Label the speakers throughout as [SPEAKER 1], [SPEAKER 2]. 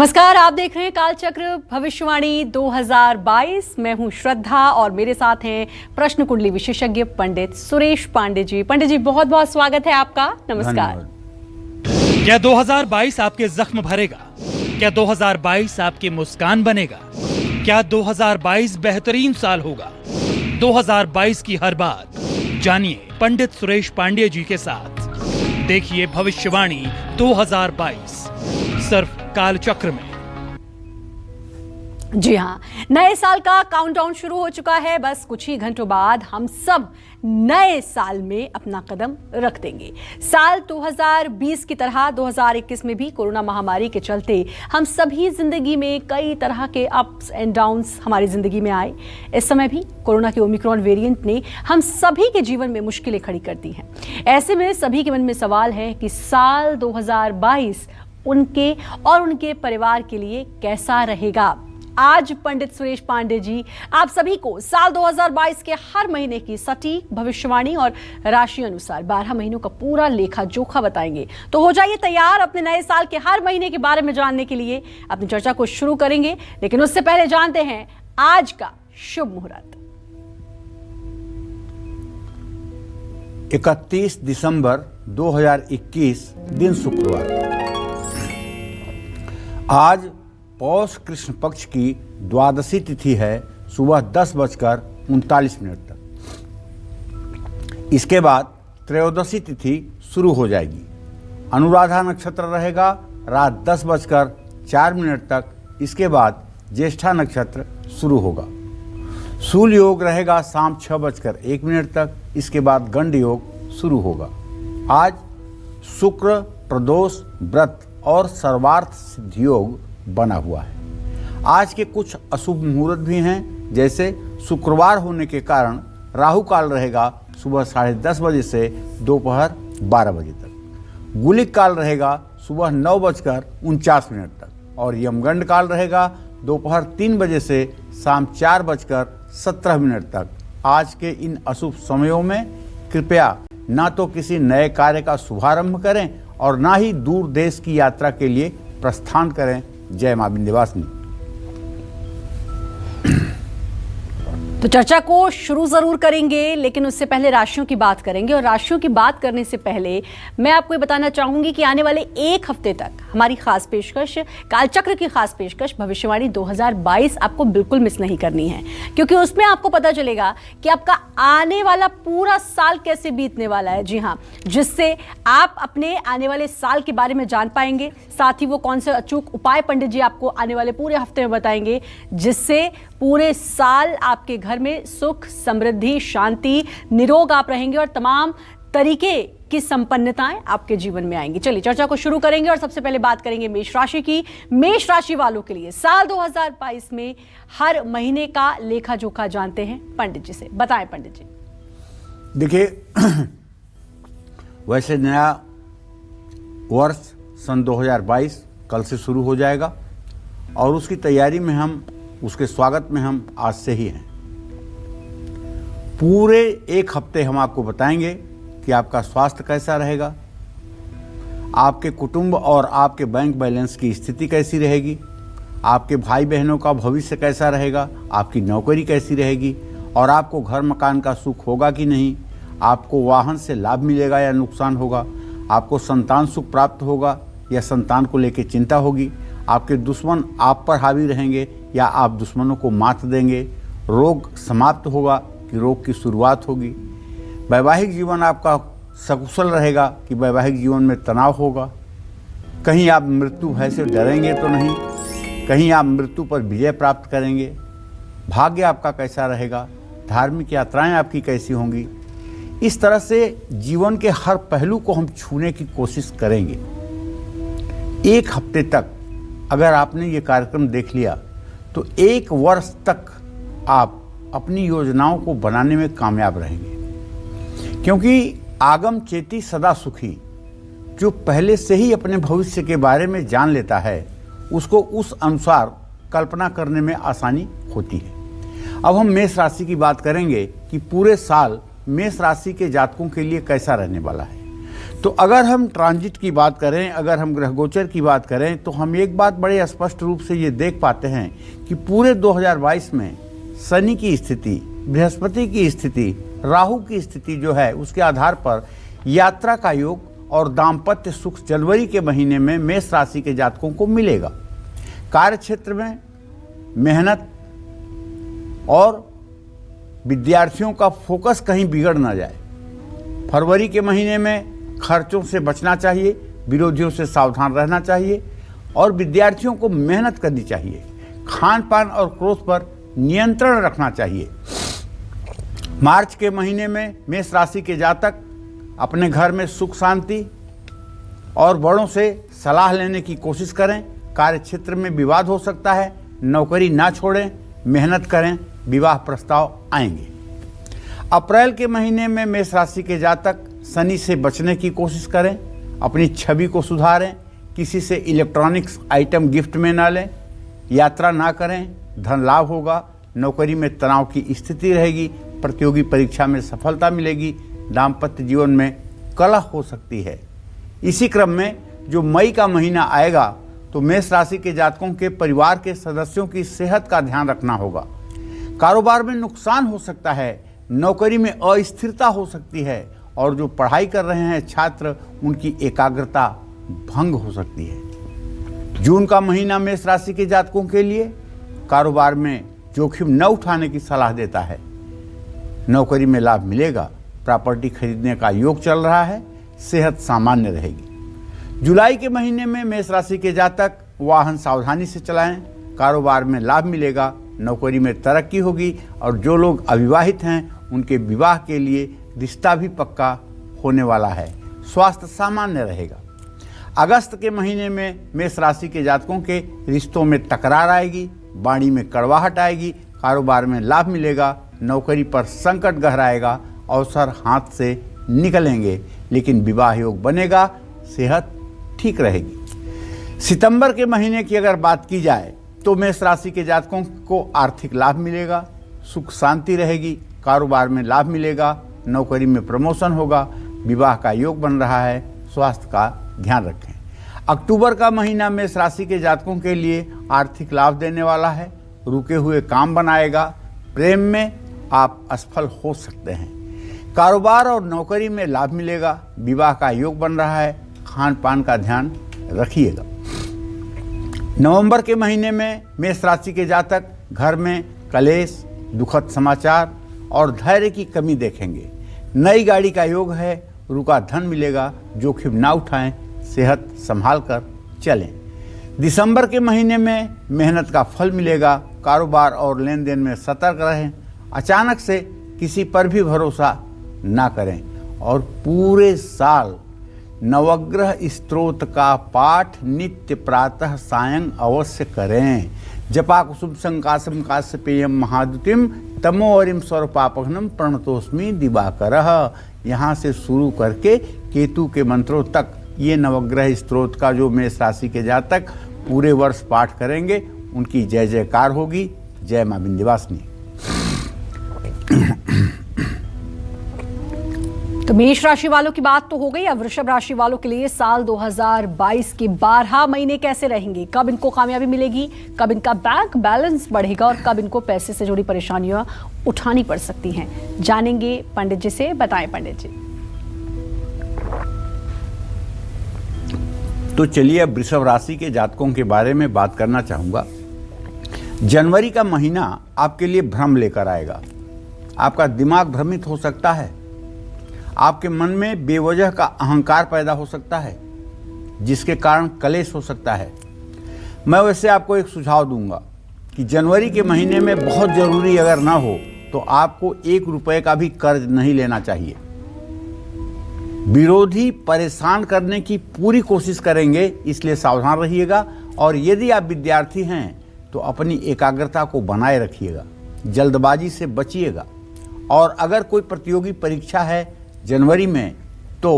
[SPEAKER 1] नमस्कार, आप देख रहे हैं कालचक्र भविष्यवाणी 2022। मैं हूं श्रद्धा और मेरे साथ हैं प्रश्न कुंडली विशेषज्ञ पंडित सुरेश पांडे जी। पंडित जी, बहुत बहुत स्वागत है आपका। नमस्कार।
[SPEAKER 2] क्या 2022 आपके जख्म भरेगा? क्या 2022 आपकी मुस्कान बनेगा? क्या 2022 बेहतरीन साल होगा? 2022 की हर बात जानिए पंडित सुरेश पांडे जी के साथ। देखिए भविष्यवाणी 2022 सिर्फ कालचक्र में।
[SPEAKER 1] जी हाँ, नए साल का काउंटडाउन शुरू हो चुका है। बस कुछ ही घंटों बाद हम सब नए साल में अपना कदम रख देंगे। साल 2020 की तरह 2021 में भी कोरोना महामारी के चलते हम सभी जिंदगी में कई तरह के अप्स एंड डाउन्स हमारी जिंदगी में आए। इस समय भी कोरोना के ओमिक्रॉन वेरिएंट ने हम सभी के जीवन में मुश्किलें खड़ी कर दी हैं। ऐसे में सभी के मन में सवाल है कि साल 2022 उनके और उनके परिवार के लिए कैसा रहेगा। आज पंडित सुरेश पांडे जी आप सभी को साल 2022 के हर महीने की सटीक भविष्यवाणी और राशि अनुसार 12 महीनों का पूरा लेखा जोखा बताएंगे। तो हो जाइए तैयार अपने नए साल के हर महीने के बारे में जानने के लिए। अपनी चर्चा को शुरू करेंगे, लेकिन उससे पहले जानते हैं आज का शुभ मुहूर्त।
[SPEAKER 3] 31 दिसंबर 2021 दिन शुक्रवार। आज पौष कृष्ण पक्ष की द्वादशी तिथि है, सुबह 10:39 तक। इसके बाद त्रयोदशी तिथि शुरू हो जाएगी। अनुराधा नक्षत्र रहेगा रात 10:04 तक। इसके बाद ज्येष्ठा नक्षत्र शुरू होगा। सूल योग रहेगा शाम 6:01 तक। इसके बाद गंड योग शुरू होगा। आज शुक्र प्रदोष व्रत और सर्वार्थ सिद्धि योग बना हुआ है। आज के कुछ अशुभ मुहूर्त भी हैं, जैसे शुक्रवार होने के कारण राहु काल रहेगा सुबह 10:30 बजे से दोपहर 12 बजे तक। गुलिक काल रहेगा सुबह 9:49 तक और यमगंड काल रहेगा दोपहर 3 बजे से शाम 4:17 तक। आज के इन अशुभ समयों में कृपया ना तो किसी नए कार्य का शुभारंभ करें और ना ही दूर देश की यात्रा के लिए प्रस्थान करें। जय मां विंध्यवासिनी।
[SPEAKER 1] तो चर्चा को शुरू जरूर करेंगे, लेकिन उससे पहले राशियों की बात करेंगे। और राशियों की बात करने से पहले मैं आपको ये बताना चाहूंगी कि आने वाले एक हफ्ते तक हमारी खास पेशकश, कालचक्र की खास पेशकश भविष्यवाणी 2022 आपको बिल्कुल मिस नहीं करनी है, क्योंकि उसमें आपको पता चलेगा कि आपका आने वाला पूरा साल कैसे बीतने वाला है। जी हाँ, जिससे आप अपने आने वाले साल के बारे में जान पाएंगे। साथ ही वो कौन से अचूक उपाय पंडित जी आपको आने वाले पूरे हफ्ते में बताएंगे, जिससे पूरे साल आपके घर में सुख, समृद्धि, शांति, निरोग आप रहेंगे और तमाम तरीके की संपन्नताएं आपके जीवन में आएंगी। चलिए चर्चा को शुरू करेंगे और सबसे पहले बात करेंगे मेष राशि की। मेष राशि वालों के लिए साल 2022 में हर महीने का लेखा जोखा जानते हैं पंडित जी से। बताएं पंडित जी।
[SPEAKER 3] देखिए, वैसे नया वर्ष सन 2022 कल से शुरू हो जाएगा और उसकी तैयारी में हम, उसके स्वागत में हम आज से ही हैं। पूरे एक हफ्ते हम आपको बताएंगे कि आपका स्वास्थ्य कैसा रहेगा, आपके कुटुंब और आपके बैंक बैलेंस की स्थिति कैसी रहेगी, आपके भाई बहनों का भविष्य कैसा रहेगा, आपकी नौकरी कैसी रहेगी और आपको घर मकान का सुख होगा कि नहीं, आपको वाहन से लाभ मिलेगा या नुकसान होगा, आपको संतान सुख प्राप्त होगा या संतान को लेकर चिंता होगी, आपके दुश्मन आप पर हावी रहेंगे या आप दुश्मनों को मात देंगे, रोग समाप्त होगा कि रोग की शुरुआत होगी, वैवाहिक जीवन आपका सकुशल रहेगा कि वैवाहिक जीवन में तनाव होगा, कहीं आप मृत्यु भय से डरेंगे तो नहीं, कहीं आप मृत्यु पर विजय प्राप्त करेंगे, भाग्य आपका कैसा रहेगा, धार्मिक यात्राएं आपकी कैसी होंगी। इस तरह से जीवन के हर पहलू को हम छूने की कोशिश करेंगे। एक हफ्ते तक अगर आपने ये कार्यक्रम देख लिया तो एक वर्ष तक आप अपनी योजनाओं को बनाने में कामयाब रहेंगे, क्योंकि आगम चेती सदा सुखी। जो पहले से ही अपने भविष्य के बारे में जान लेता है, उसको उस अनुसार कल्पना करने में आसानी होती है। अब हम मेष राशि की बात करेंगे कि पूरे साल मेष राशि के जातकों के लिए कैसा रहने वाला है। तो अगर हम ट्रांजिट की बात करें, अगर हम ग्रह गोचर की बात करें, तो हम एक बात बड़े स्पष्ट रूप से ये देख पाते हैं कि पूरे 2022 में शनि की स्थिति, बृहस्पति की स्थिति, राहु की स्थिति जो है, उसके आधार पर यात्रा का योग और दाम्पत्य सुख जनवरी के महीने में मेष राशि के जातकों को मिलेगा। कार्य क्षेत्र में मेहनत और विद्यार्थियों का फोकस कहीं बिगड़ ना जाए। फरवरी के महीने में खर्चों से बचना चाहिए, विरोधियों से सावधान रहना चाहिए और विद्यार्थियों को मेहनत करनी चाहिए। खान पान और क्रोध पर नियंत्रण रखना चाहिए। मार्च के महीने में मेष राशि के जातक अपने घर में सुख शांति और बड़ों से सलाह लेने की कोशिश करें। कार्य क्षेत्र में विवाद हो सकता है, नौकरी ना छोड़ें, मेहनत करें, विवाह प्रस्ताव आएंगे। अप्रैल के महीने में मेष राशि के जातक शनि से बचने की कोशिश करें, अपनी छवि को सुधारें, किसी से इलेक्ट्रॉनिक्स आइटम गिफ्ट में ना लें, यात्रा ना करें, धन लाभ होगा, नौकरी में तनाव की स्थिति रहेगी, प्रतियोगी परीक्षा में सफलता मिलेगी, दाम्पत्य जीवन में कलह हो सकती है। इसी क्रम में जो मई का महीना आएगा तो मेष राशि के जातकों के परिवार के सदस्यों की सेहत का ध्यान रखना होगा। कारोबार में नुकसान हो सकता है, नौकरी में अस्थिरता हो सकती है और जो पढ़ाई कर रहे हैं छात्र, उनकी एकाग्रता भंग हो सकती है। जून का महीना मेष राशि के जातकों के लिए कारोबार में जोखिम न उठाने की सलाह देता है। नौकरी में लाभ मिलेगा, प्रॉपर्टी खरीदने का योग चल रहा है, सेहत सामान्य रहेगी। जुलाई के महीने में मेष राशि के जातक वाहन सावधानी से चलाएं, कारोबार में लाभ मिलेगा, नौकरी में तरक्की होगी और जो लोग अविवाहित हैं उनके विवाह के लिए रिश्ता भी पक्का होने वाला है। स्वास्थ्य सामान्य रहेगा। अगस्त के महीने में मेष राशि के जातकों के रिश्तों में तकरार आएगी, वाणी में कड़वाहट आएगी, कारोबार में लाभ मिलेगा, नौकरी पर संकट गहराएगा, अवसर हाथ से निकलेंगे, लेकिन विवाह योग बनेगा, सेहत ठीक रहेगी। सितंबर के महीने की अगर बात की जाए तो मेष राशि के जातकों को आर्थिक लाभ मिलेगा, सुख शांति रहेगी, कारोबार में लाभ मिलेगा, नौकरी में प्रमोशन होगा, विवाह का योग बन रहा है, स्वास्थ्य का ध्यान रखें। अक्टूबर का महीना मेष राशि के जातकों के लिए आर्थिक लाभ देने वाला है, रुके हुए काम बनाएगा, प्रेम में आप असफल हो सकते हैं, कारोबार और नौकरी में लाभ मिलेगा, विवाह का योग बन रहा है, खान पान का ध्यान रखिएगा। नवंबर के महीने में मेष राशि के जातक घर में कलेश, दुखद समाचार और धैर्य की कमी देखेंगे। नई गाड़ी का योग है, रुका धन मिलेगा, जोखिम ना उठाएं, सेहत संभाल कर चलें। दिसंबर के महीने में मेहनत का फल मिलेगा, कारोबार और लेन देन में सतर्क रहें, अचानक से किसी पर भी भरोसा ना करें और पूरे साल नवग्रह स्तोत्र का पाठ नित्य प्रातः सायं अवश्य करें। जपा कुसुम संकाशम काश्यपेयम महाद्युतिम तमोवरिम स्वरूपापघ्नम प्रणतोस्मि दिवाकरः। यहाँ से शुरू करके केतु के मंत्रों तक ये नवग्रह स्तोत्र का जो मेष राशि के जातक पूरे वर्ष पाठ करेंगे, उनकी जय जयकार होगी। जय मां विंध्यवासिनी।
[SPEAKER 1] तो मेष राशि वालों की बात तो हो गई। अब वृषभ राशि वालों के लिए साल 2022 के 12 महीने कैसे रहेंगे, कब इनको कामयाबी मिलेगी, कब इनका बैंक बैलेंस बढ़ेगा और कब इनको पैसे से जुड़ी परेशानियां उठानी पड़ सकती हैं, जानेंगे पंडित जी से। बताएं पंडित जी।
[SPEAKER 3] तो चलिए अब वृषभ राशि के जातकों के बारे में बात करना चाहूंगा। जनवरी का महीना आपके लिए भ्रम लेकर आएगा। आपका दिमाग भ्रमित हो सकता है, आपके मन में बेवजह का अहंकार पैदा हो सकता है, जिसके कारण कलेश हो सकता है। मैं वैसे आपको एक सुझाव दूंगा कि जनवरी के महीने में बहुत जरूरी अगर ना हो तो आपको 1 रुपए का भी कर्ज नहीं लेना चाहिए। विरोधी परेशान करने की पूरी कोशिश करेंगे, इसलिए सावधान रहिएगा। और यदि आप विद्यार्थी हैं तो अपनी एकाग्रता को बनाए रखिएगा, जल्दबाजी से बचिएगा। और अगर कोई प्रतियोगी परीक्षा है जनवरी में तो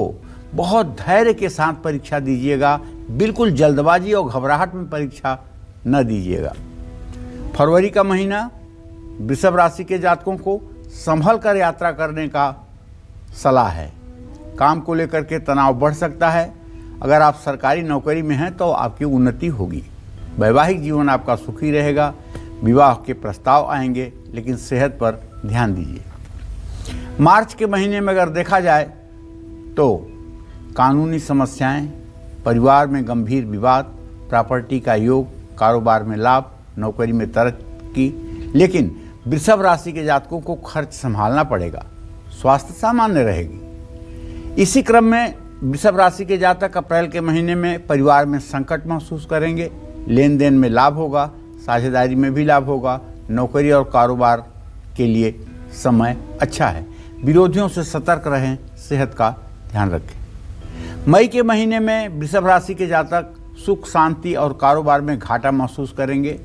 [SPEAKER 3] बहुत धैर्य के साथ परीक्षा दीजिएगा, बिल्कुल जल्दबाजी और घबराहट में परीक्षा न दीजिएगा। फरवरी का महीना वृषभ राशि के जातकों को संभल कर यात्रा करने का सलाह है। काम को लेकर के तनाव बढ़ सकता है। अगर आप सरकारी नौकरी में हैं तो आपकी उन्नति होगी। वैवाहिक जीवन आपका सुखी रहेगा। विवाह के प्रस्ताव आएंगे, लेकिन सेहत पर ध्यान दीजिए। मार्च के महीने में अगर देखा जाए तो कानूनी समस्याएं, परिवार में गंभीर विवाद, प्रॉपर्टी का योग, कारोबार में लाभ, नौकरी में तरक्की। लेकिन वृषभ राशि के जातकों को खर्च संभालना पड़ेगा। स्वास्थ्य सामान्य रहेगी। इसी क्रम में वृषभ राशि के जातक अप्रैल के महीने में परिवार में संकट महसूस करेंगे। लेन देन में लाभ होगा, साझेदारी में भी लाभ होगा। नौकरी और कारोबार के लिए समय अच्छा है। विरोधियों से सतर्क रहें, सेहत का ध्यान रखें। मई के महीने में वृषभ राशि के जातक सुख, शांति और कारोबार में घाटा महसूस करेंगे।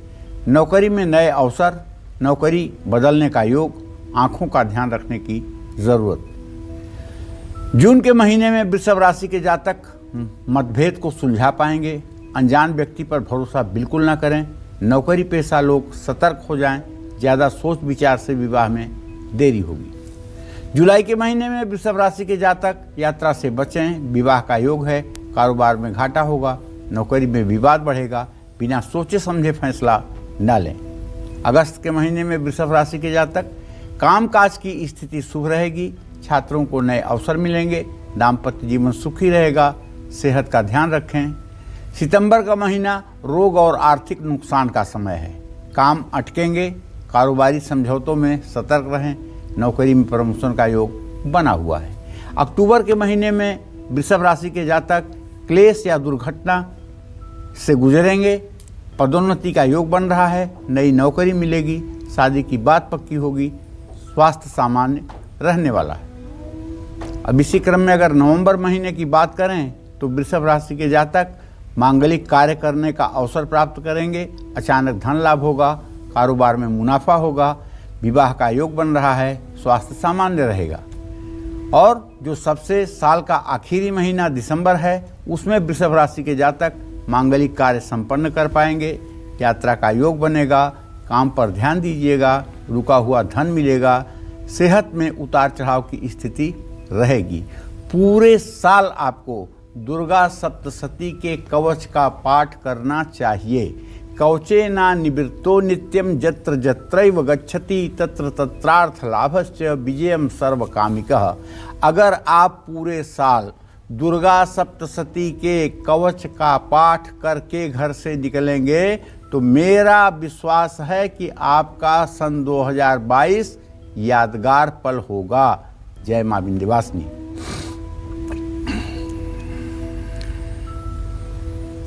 [SPEAKER 3] नौकरी में नए अवसर, नौकरी बदलने का योग, आंखों का ध्यान रखने की जरूरत। जून के महीने में वृषभ राशि के जातक मतभेद को सुलझा पाएंगे। अनजान व्यक्ति पर भरोसा बिल्कुल ना करें। नौकरी पेशा लोग सतर्क हो जाएं। ज़्यादा सोच विचार से विवाह में देरी होगी। जुलाई के महीने में वृषभ राशि के जातक यात्रा से बचें। विवाह का योग है। कारोबार में घाटा होगा। नौकरी में विवाद बढ़ेगा। बिना सोचे समझे फैसला न लें। अगस्त के महीने में वृषभ राशि के जातक कामकाज की स्थिति शुभ रहेगी। छात्रों को नए अवसर मिलेंगे। दाम्पत्य जीवन सुखी रहेगा। सेहत का ध्यान रखें। सितंबर का महीना रोग और आर्थिक नुकसान का समय है। काम अटकेंगे। कारोबारी समझौतों में सतर्क रहें। नौकरी में प्रमोशन का योग बना हुआ है। अक्टूबर के महीने में वृषभ राशि के जातक क्लेश या दुर्घटना से गुजरेंगे। पदोन्नति का योग बन रहा है। नई नौकरी मिलेगी। शादी की बात पक्की होगी। स्वास्थ्य सामान्य रहने वाला है। अब इसी क्रम में अगर नवंबर महीने की बात करें तो वृषभ राशि के जातक मांगलिक कार्य करने का अवसर प्राप्त करेंगे। अचानक धन लाभ होगा। कारोबार में मुनाफा होगा। विवाह का योग बन रहा है। स्वास्थ्य सामान्य रहेगा। और जो सबसे साल का आखिरी महीना दिसंबर है, उसमें वृषभ राशि के जातक मांगलिक कार्य संपन्न कर पाएंगे। यात्रा का योग बनेगा। काम पर ध्यान दीजिएगा। रुका हुआ धन मिलेगा। सेहत में उतार चढ़ाव की स्थिति रहेगी। पूरे साल आपको दुर्गा सप्तशती के कवच का पाठ करना चाहिए। कवचे ना निवृत्तो नित्यम जत्र जत्रैव गच्छति तत्र तत्रार्थ लाभश्च विजयम सर्व कामिकः। अगर आप पूरे साल दुर्गा सप्तशती के कवच का पाठ करके घर से निकलेंगे तो मेरा विश्वास है कि आपका सन 2022 यादगार पल होगा। जय मां विंध्यवासिनी।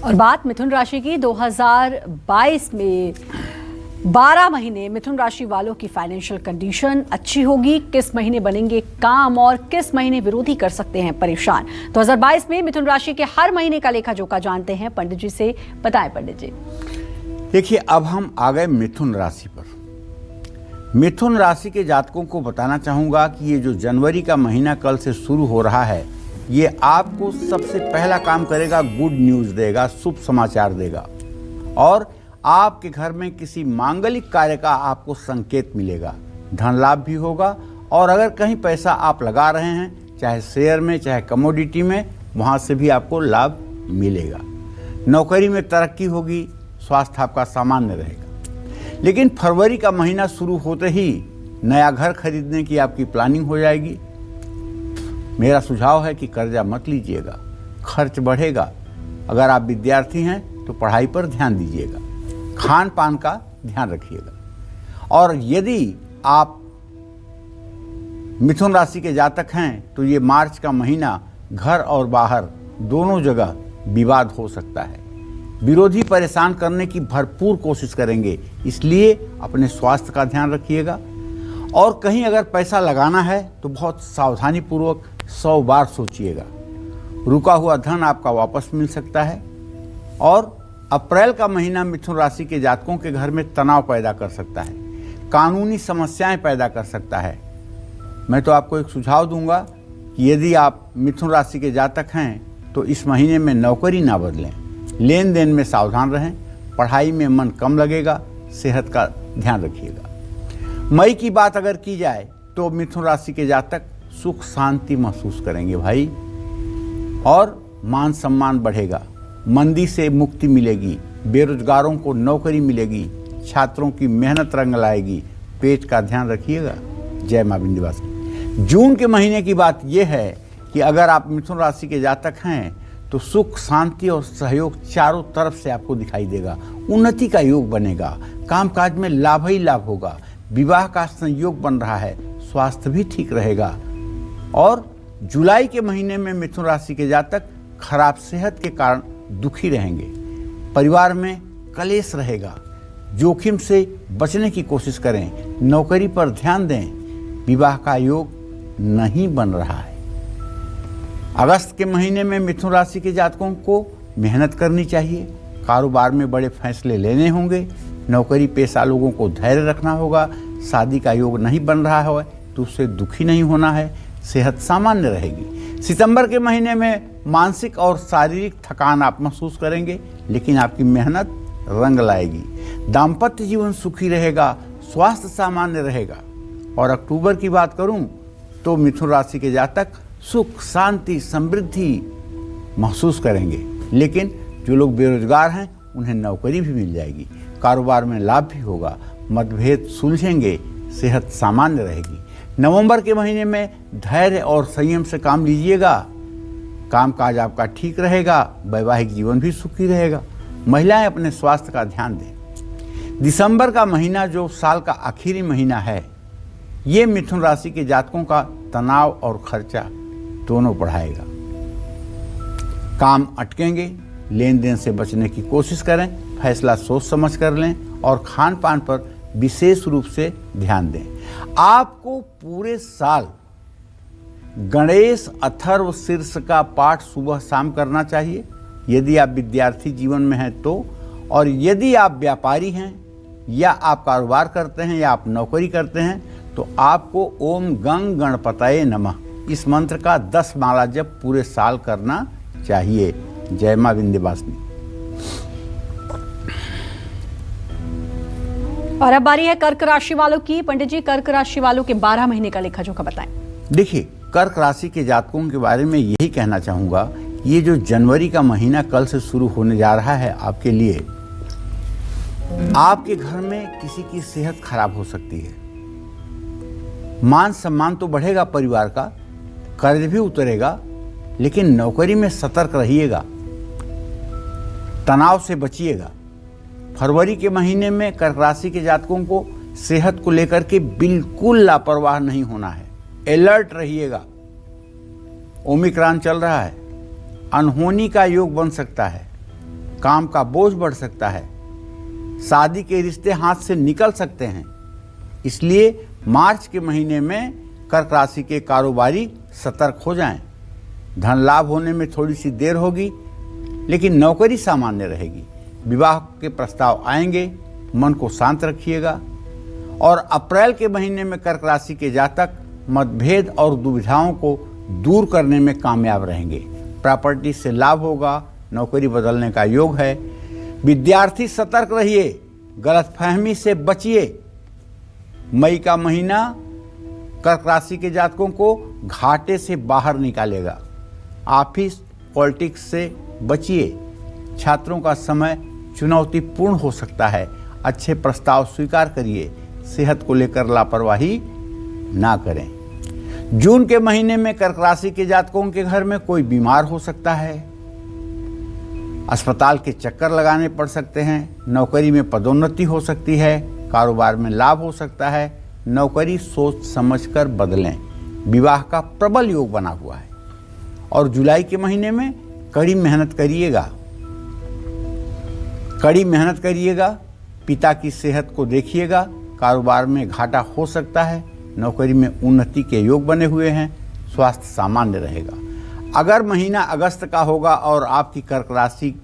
[SPEAKER 1] और बात मिथुन राशि की, 2022 में 12 महीने मिथुन राशि वालों की फाइनेंशियल कंडीशन अच्छी होगी। किस महीने बनेंगे काम और किस महीने विरोधी कर सकते हैं परेशान। 2022 में मिथुन राशि के हर महीने का लेखा जोखा जानते हैं। पंडित जी से बताएं। पंडित जी
[SPEAKER 3] देखिए, अब हम आ गए मिथुन राशि पर। मिथुन राशि के जातकों को बताना चाहूंगा कि ये जो जनवरी का महीना कल से शुरू हो रहा है, ये आपको सबसे पहला काम करेगा, गुड न्यूज़ देगा, शुभ समाचार देगा। और आपके घर में किसी मांगलिक कार्य का आपको संकेत मिलेगा। धन लाभ भी होगा। और अगर कहीं पैसा आप लगा रहे हैं, चाहे शेयर में चाहे कमोडिटी में, वहाँ से भी आपको लाभ मिलेगा। नौकरी में तरक्की होगी। स्वास्थ्य आपका सामान्य रहेगा। लेकिन फरवरी का महीना शुरू होते ही नया घर खरीदने की आपकी प्लानिंग हो जाएगी। मेरा सुझाव है कि कर्जा मत लीजिएगा। खर्च बढ़ेगा। अगर आप विद्यार्थी हैं तो पढ़ाई पर ध्यान दीजिएगा। खान पान का ध्यान रखिएगा। और यदि आप मिथुन राशि के जातक हैं तो ये मार्च का महीना घर और बाहर दोनों जगह विवाद हो सकता है। विरोधी परेशान करने की भरपूर कोशिश करेंगे। इसलिए अपने स्वास्थ्य का ध्यान रखिएगा। और कहीं अगर पैसा लगाना है तो बहुत सावधानी पूर्वक 100 बार सोचिएगा। रुका हुआ धन आपका वापस मिल सकता है। और अप्रैल का महीना मिथुन राशि के जातकों के घर में तनाव पैदा कर सकता है। कानूनी समस्याएं पैदा कर सकता है। मैं तो आपको एक सुझाव दूंगा कि यदि आप मिथुन राशि के जातक हैं तो इस महीने में नौकरी ना बदलें। लेन देन में सावधान रहें। पढ़ाई में मन कम लगेगा। सेहत का ध्यान रखिएगा। मई की बात अगर की जाए तो मिथुन राशि के जातक सुख शांति महसूस करेंगे भाई, और मान सम्मान बढ़ेगा, मंदी से मुक्ति मिलेगी, बेरोजगारों को नौकरी मिलेगी, छात्रों की मेहनत रंग लाएगी। पेट का ध्यान रखिएगा। जय मां विंध्यवासिनी। जून के महीने की बात यह है कि अगर आप मिथुन राशि के जातक हैं तो सुख शांति और सहयोग चारों तरफ से आपको दिखाई देगा। उन्नति का योग बनेगा, कामकाज में लाभ ही लाभ होगा, विवाह का संयोग बन रहा है, स्वास्थ्य भी ठीक रहेगा। और जुलाई के महीने में मिथुन राशि के जातक खराब सेहत के कारण दुखी रहेंगे, परिवार में कलेश रहेगा, जोखिम से बचने की कोशिश करें, नौकरी पर ध्यान दें, विवाह का योग नहीं बन रहा है। अगस्त के महीने में मिथुन राशि के जातकों को मेहनत करनी चाहिए, कारोबार में बड़े फैसले लेने होंगे, नौकरी पेशा लोगों को धैर्य रखना होगा, शादी का योग नहीं बन रहा है तो उससे दुखी नहीं होना है, सेहत सामान्य रहेगी। सितंबर के महीने में मानसिक और शारीरिक थकान आप महसूस करेंगे, लेकिन आपकी मेहनत रंग लाएगी। दाम्पत्य जीवन सुखी रहेगा, स्वास्थ्य सामान्य रहेगा। और अक्टूबर की बात करूं तो मिथुन राशि के जातक सुख शांति समृद्धि महसूस करेंगे, लेकिन जो लोग बेरोजगार हैं उन्हें नौकरी भी मिल जाएगी, कारोबार में लाभ भी होगा, मतभेद सुलझेंगे, सेहत सामान्य रहेगी। नवंबर के महीने में धैर्य और संयम से काम लीजिएगा, कामकाज आपका ठीक रहेगा, वैवाहिक जीवन भी सुखी रहेगा। महिलाएं अपने स्वास्थ्य का ध्यान दें। दिसंबर का महीना जो साल का आखिरी महीना है, ये मिथुन राशि के जातकों का तनाव और खर्चा दोनों बढ़ाएगा। काम अटकेंगे, लेन देन से बचने की कोशिश करें, फैसला सोच समझ कर लें और खान पान पर विशेष रूप से ध्यान दें। आपको पूरे साल गणेश अथर्व शीर्ष का पाठ सुबह शाम करना चाहिए यदि आप विद्यार्थी जीवन में हैं तो, और यदि आप व्यापारी हैं या आप कारोबार करते हैं या आप नौकरी करते हैं तो आपको ओम गंग गणपतये नमः इस मंत्र का 10 माला जप पूरे साल करना चाहिए। जय मां विंध्यवासिनी।
[SPEAKER 1] और अब बारी है कर्क राशि वालों की। पंडित जी, कर्क राशि वालों के 12 महीने का लेखा जोखा बताएं।
[SPEAKER 3] देखिए, कर्क राशि के जातकों के बारे में यही कहना चाहूंगा, ये जो जनवरी का महीना कल से शुरू होने जा रहा है आपके लिए, आपके घर में किसी की सेहत खराब हो सकती है, मान सम्मान तो बढ़ेगा परिवार का, कर्ज भी उतरेगा, लेकिन नौकरी में सतर्क रहिएगा, तनाव से बचिएगा। फरवरी के महीने में कर्क राशि के जातकों को सेहत को लेकर के बिल्कुल लापरवाह नहीं होना है, अलर्ट रहिएगा। ओमिक्रॉन चल रहा है, अनहोनी का योग बन सकता है, काम का बोझ बढ़ सकता है, शादी के रिश्ते हाथ से निकल सकते हैं। इसलिए मार्च के महीने में कर्क राशि के कारोबारी सतर्क हो जाएं। धन लाभ होने में थोड़ी सी देर होगी, लेकिन नौकरी सामान्य रहेगी। विवाह के प्रस्ताव आएंगे, मन को शांत रखिएगा। और अप्रैल के महीने में कर्क राशि के जातक मतभेद और दुविधाओं को दूर करने में कामयाब रहेंगे। प्रॉपर्टी से लाभ होगा, नौकरी बदलने का योग है। विद्यार्थी सतर्क रहिए, गलतफहमी से बचिए। मई का महीना कर्क राशि के जातकों को घाटे से बाहर निकालेगा। ऑफिस पॉलिटिक्स से बचिए। छात्रों का समय चुनौतीपूर्ण हो सकता है, अच्छे प्रस्ताव स्वीकार करिए। सेहत को लेकर लापरवाही ना करें। जून के महीने में कर्क राशि के जातकों के घर में कोई बीमार हो सकता है, अस्पताल के चक्कर लगाने पड़ सकते हैं, नौकरी में पदोन्नति हो सकती है, कारोबार में लाभ हो सकता है। नौकरी सोच समझकर बदलें। विवाह का प्रबल योग बना हुआ है। और जुलाई के महीने में कड़ी मेहनत करिएगा, पिता की सेहत को देखिएगा। कारोबार में घाटा हो सकता है, नौकरी में उन्नति के योग बने हुए हैं, स्वास्थ्य सामान्य रहेगा। अगर महीना अगस्त का होगा और आपकी कर्क राशि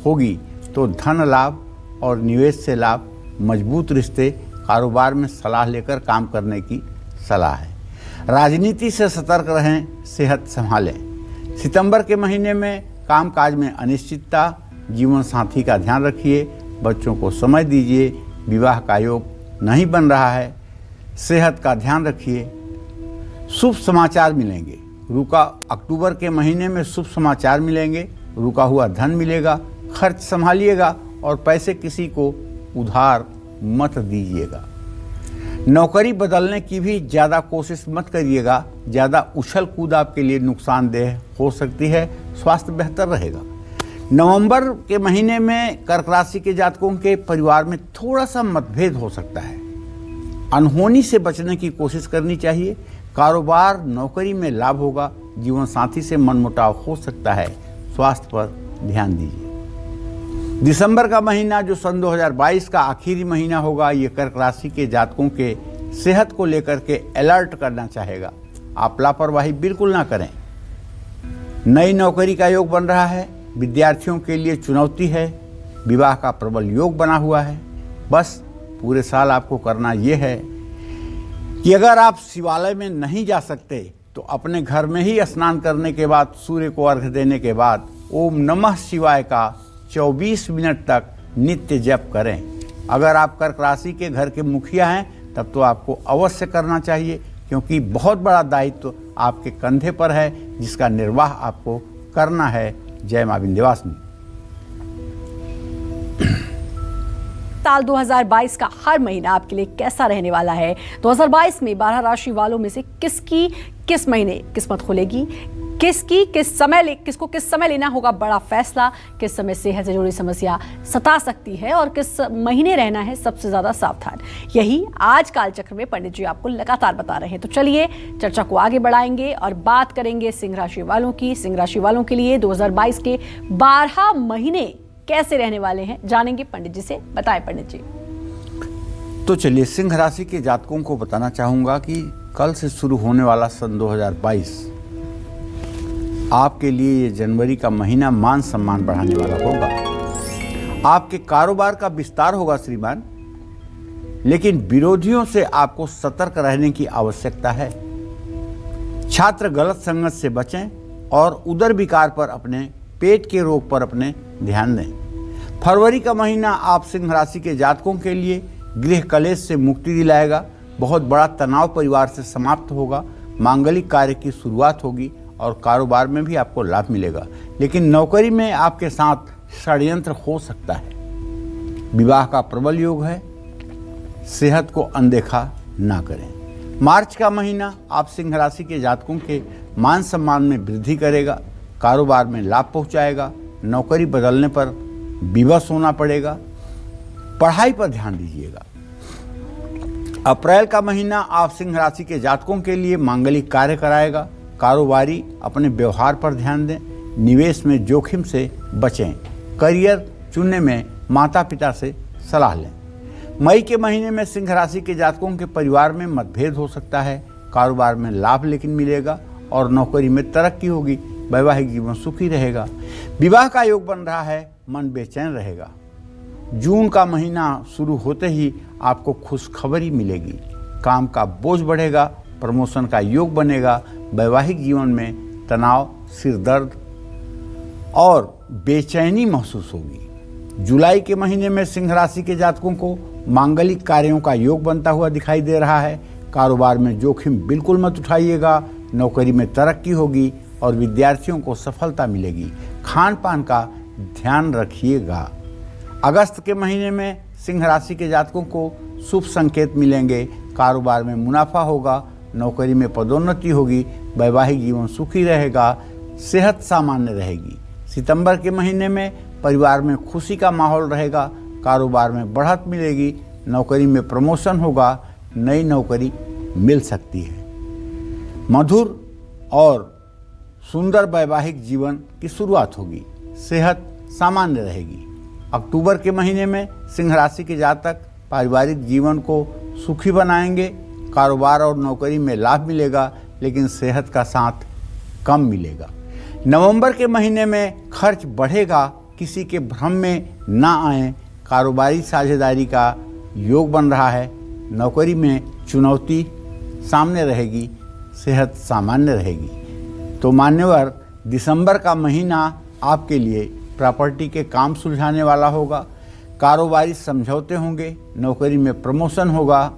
[SPEAKER 3] होगी तो धन लाभ और निवेश से लाभ, मजबूत रिश्ते, कारोबार में सलाह लेकर काम करने की सलाह है। राजनीति से सतर्क रहें, सेहत संभालें। सितंबर के महीने में कामकाज में अनिश्चितता, जीवन साथी का ध्यान रखिए, बच्चों को समय दीजिए। विवाह का योग नहीं बन रहा है, सेहत का ध्यान रखिए। शुभ समाचार मिलेंगे। अक्टूबर के महीने में शुभ समाचार मिलेंगे, रुका हुआ धन मिलेगा, खर्च संभालिएगा और पैसे किसी को उधार मत दीजिएगा। नौकरी बदलने की भी ज़्यादा कोशिश मत करिएगा, ज़्यादा उछल कूद आपके लिए नुकसानदेह हो सकती है। स्वास्थ्य बेहतर रहेगा। नवंबर के महीने में कर्क राशि के जातकों के परिवार में थोड़ा सा मतभेद हो सकता है, अनहोनी से बचने की कोशिश करनी चाहिए। कारोबार नौकरी में लाभ होगा, जीवन साथी से मनमुटाव हो सकता है, स्वास्थ्य पर ध्यान दीजिए। दिसंबर का महीना जो सन 2022 का आखिरी महीना होगा, ये कर्क राशि के जातकों के सेहत को लेकर के अलर्ट करना चाहेगा। आप लापरवाही बिल्कुल ना करें। नई नौकरी का योग बन रहा है, विद्यार्थियों के लिए चुनौती है, विवाह का प्रबल योग बना हुआ है। बस पूरे साल आपको करना ये है कि अगर आप शिवालय में नहीं जा सकते तो अपने घर में ही स्नान करने के बाद, सूर्य को अर्घ्य देने के बाद ओम नमः शिवाय का 24 मिनट तक नित्य जप करें। अगर आप कर्क राशि के घर के मुखिया हैं तब तो आपको अवश्य करना चाहिए, क्योंकि बहुत बड़ा दायित्व आपके कंधे पर है जिसका निर्वाह आपको करना है। जय मां विंध्यवासिनी।
[SPEAKER 1] साल 2022 का हर महीना आपके लिए कैसा रहने वाला है? 2022 में 12 राशि वालों में से किसकी किस महीने किस्मत खुलेगी, किसको किस समय लेना होगा बड़ा फैसला, किस समय सेहत से जुड़ी समस्या सता सकती है और किस महीने रहना है सबसे ज्यादा सावधान, यही आज कालचक्र में पंडित जी आपको लगातार बता रहे हैं। तो चलिए चर्चा को आगे बढ़ाएंगे और बात करेंगे सिंह राशि वालों की। सिंह राशि वालों के लिए 2022 के 12 महीने कैसे रहने वाले हैं, जानेंगे पंडित जी से। बताएं पंडित जी।
[SPEAKER 3] तो चलिए, सिंह राशि के जातकों को बताना चाहूंगा कि कल से शुरू होने वाला सन 2022 आपके लिए ये जनवरी का महीना मान सम्मान बढ़ाने वाला होगा। आपके कारोबार का विस्तार होगा श्रीमान, लेकिन विरोधियों से आपको सतर्क रहने की आवश्यकता है। छात्र गलत संगत से बचें और उदर विकार पर, अपने पेट के रोग पर अपने ध्यान दें। फरवरी का महीना आप सिंह राशि के जातकों के लिए गृह कलेश से मुक्ति दिलाएगा। बहुत बड़ा तनाव परिवार से समाप्त होगा, मांगलिक कार्य की शुरुआत होगी और कारोबार में भी आपको लाभ मिलेगा। लेकिन नौकरी में आपके साथ षड्यंत्र हो सकता है। विवाह का प्रबल योग है, सेहत को अनदेखा ना करें। मार्च का महीना आप सिंह राशि के जातकों के मान सम्मान में वृद्धि करेगा, कारोबार में लाभ पहुंचाएगा। नौकरी बदलने पर विवश होना पड़ेगा, पढ़ाई पर ध्यान दीजिएगा। अप्रैल का महीना आप सिंह राशि के जातकों के लिए मांगलिक कार्य कराएगा। कारोबारी अपने व्यवहार पर ध्यान दें, निवेश में जोखिम से बचें। करियर चुनने में माता पिता से सलाह लें। मई के महीने में सिंह राशि के जातकों के परिवार में मतभेद हो सकता है, कारोबार में लाभ लेकिन मिलेगा और नौकरी में तरक्की होगी। वैवाहिक जीवन सुखी रहेगा। विवाह का योग बन रहा है, मन बेचैन रहेगा। जून का महीना शुरू होते ही आपको खुशखबरी मिलेगी। काम का बोझ बढ़ेगा, प्रमोशन का योग बनेगा। वैवाहिक जीवन में तनाव, सिर दर्द और बेचैनी महसूस होगी। जुलाई के महीने में सिंह राशि के जातकों को मांगलिक कार्यों का योग बनता हुआ दिखाई दे रहा है। कारोबार में जोखिम बिल्कुल मत उठाइएगा। नौकरी में तरक्की होगी और विद्यार्थियों को सफलता मिलेगी। खान पान का ध्यान रखिएगा। अगस्त के महीने में सिंह राशि के जातकों को शुभ संकेत मिलेंगे। कारोबार में मुनाफा होगा, नौकरी में पदोन्नति होगी, वैवाहिक जीवन सुखी रहेगा, सेहत सामान्य रहेगी। सितंबर के महीने में परिवार में खुशी का माहौल रहेगा, कारोबार में बढ़त मिलेगी, नौकरी में प्रमोशन होगा, नई नौकरी मिल सकती है। मधुर और सुंदर वैवाहिक जीवन की शुरुआत होगी, सेहत सामान्य रहेगी। अक्टूबर के महीने में सिंह राशि के जातक पारिवारिक जीवन को सुखी बनाएंगे। कारोबार और नौकरी में लाभ मिलेगा, लेकिन सेहत का साथ कम मिलेगा। नवंबर के महीने में खर्च बढ़ेगा, किसी के भ्रम में ना आए। कारोबारी साझेदारी का योग बन रहा है, नौकरी में चुनौती सामने रहेगी, सेहत सामान्य रहेगी। तो मान्यवर, दिसंबर का महीना आपके लिए प्रॉपर्टी के काम सुलझाने वाला होगा। कारोबारी समझौते होंगे, नौकरी में प्रमोशन होगा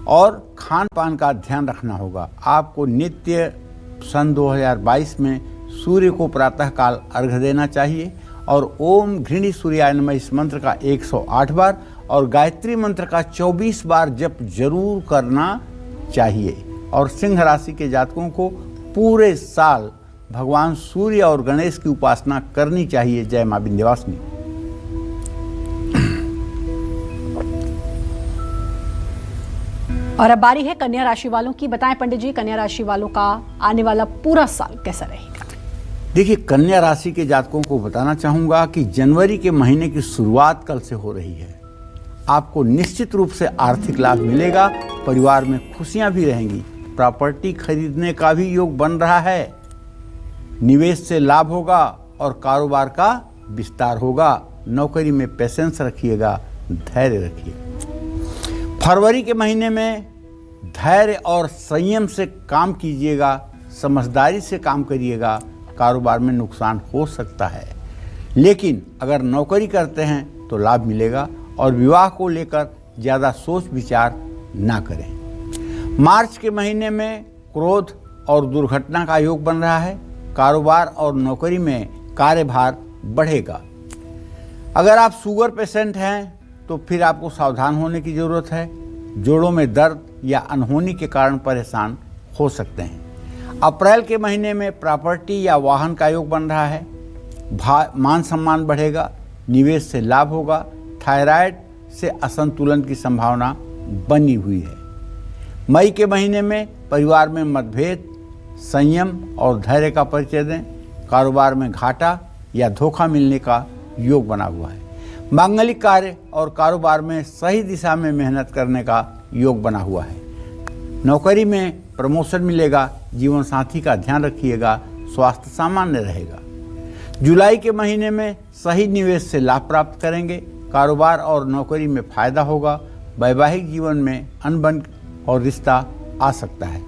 [SPEAKER 3] और खान पान का ध्यान रखना होगा। आपको नित्य सन 2022 में सूर्य को प्रातःकाल अर्घ्य देना चाहिए और ओम घृणी सूर्याय नमः इस मंत्र का 108 बार और गायत्री मंत्र का 24 बार जप जरूर करना चाहिए। और सिंह राशि के जातकों को पूरे साल भगवान सूर्य और गणेश की उपासना करनी चाहिए। जय मां विंध्यवासिनी।
[SPEAKER 1] और अब बारी है कन्या राशि वालों की। बताएं पंडित जी, कन्या राशि वालों का आने वाला पूरा साल कैसा रहेगा?
[SPEAKER 3] देखिए, कन्या राशि के जातकों को बताना चाहूंगा कि जनवरी के महीने की शुरुआत कल से हो रही है। आपको निश्चित रूप से आर्थिक लाभ मिलेगा, परिवार में खुशियां भी रहेंगी, प्रॉपर्टी खरीदने का भी योग बन रहा है, निवेश से लाभ होगा और कारोबार का विस्तार होगा। नौकरी में पेशेंस रखिएगा, धैर्य रखिए। फरवरी के महीने में धैर्य और संयम से काम कीजिएगा, समझदारी से काम करिएगा। कारोबार में नुकसान हो सकता है, लेकिन अगर नौकरी करते हैं तो लाभ मिलेगा। और विवाह को लेकर ज़्यादा सोच विचार ना करें। मार्च के महीने में क्रोध और दुर्घटना का योग बन रहा है। कारोबार और नौकरी में कार्यभार बढ़ेगा। अगर आप शुगर पेशेंट हैं तो फिर आपको सावधान होने की ज़रूरत है। जोड़ों में दर्द या अनहोनी के कारण परेशान हो सकते हैं। अप्रैल के महीने में प्रॉपर्टी या वाहन का योग बन रहा है। मान सम्मान बढ़ेगा, निवेश से लाभ होगा। थायराइड से असंतुलन की संभावना बनी हुई है। मई के महीने में परिवार में मतभेद, संयम और धैर्य का परिचय दें। कारोबार में घाटा या धोखा मिलने का योग बना हुआ है। मांगलिक कार्य और कारोबार में सही दिशा में मेहनत करने का योग बना हुआ है। नौकरी में प्रमोशन मिलेगा। जीवन साथी का ध्यान रखिएगा, स्वास्थ्य सामान्य रहेगा। जुलाई के महीने में सही निवेश से लाभ प्राप्त करेंगे। कारोबार और नौकरी में फायदा होगा। वैवाहिक जीवन में अनबन और रिश्ता आ सकता है।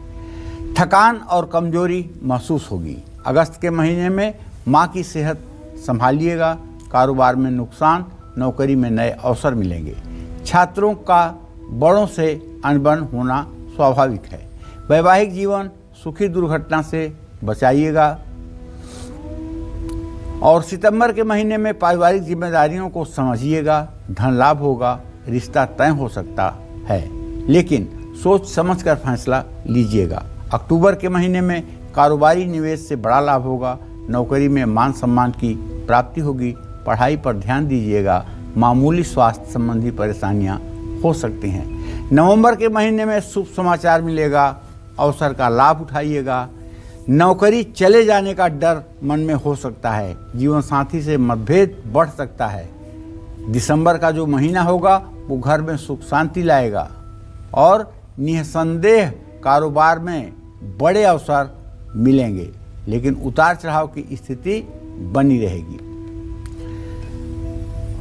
[SPEAKER 3] थकान और कमजोरी महसूस होगी। अगस्त के महीने में मां की सेहत संभालिएगा। कारोबार में नुकसान, नौकरी में नए अवसर मिलेंगे। छात्रों का बड़ों से अनबन होना स्वाभाविक है। वैवाहिक जीवन सुखी दुर्घटना से बचाइएगा। और सितंबर के महीने में पारिवारिक जिम्मेदारियों को समझिएगा। धन लाभ होगा, रिश्ता तय हो सकता है, लेकिन सोच समझकर फैसला लीजिएगा। अक्टूबर के महीने में कारोबारी निवेश से बड़ा लाभ होगा। नौकरी में मान सम्मान की प्राप्ति होगी। पढ़ाई पर ध्यान दीजिएगा। मामूली स्वास्थ्य संबंधी परेशानियां हो सकती हैं। नवंबर के महीने में शुभ समाचार मिलेगा। अवसर का लाभ उठाइएगा। नौकरी चले जाने का डर मन में हो सकता है। जीवन साथी से मतभेद बढ़ सकता है। दिसंबर का जो महीना होगा वो घर में सुख शांति लाएगा और निसंदेह कारोबार में बड़े अवसर मिलेंगे, लेकिन उतार चढ़ाव की स्थिति बनी रहेगी।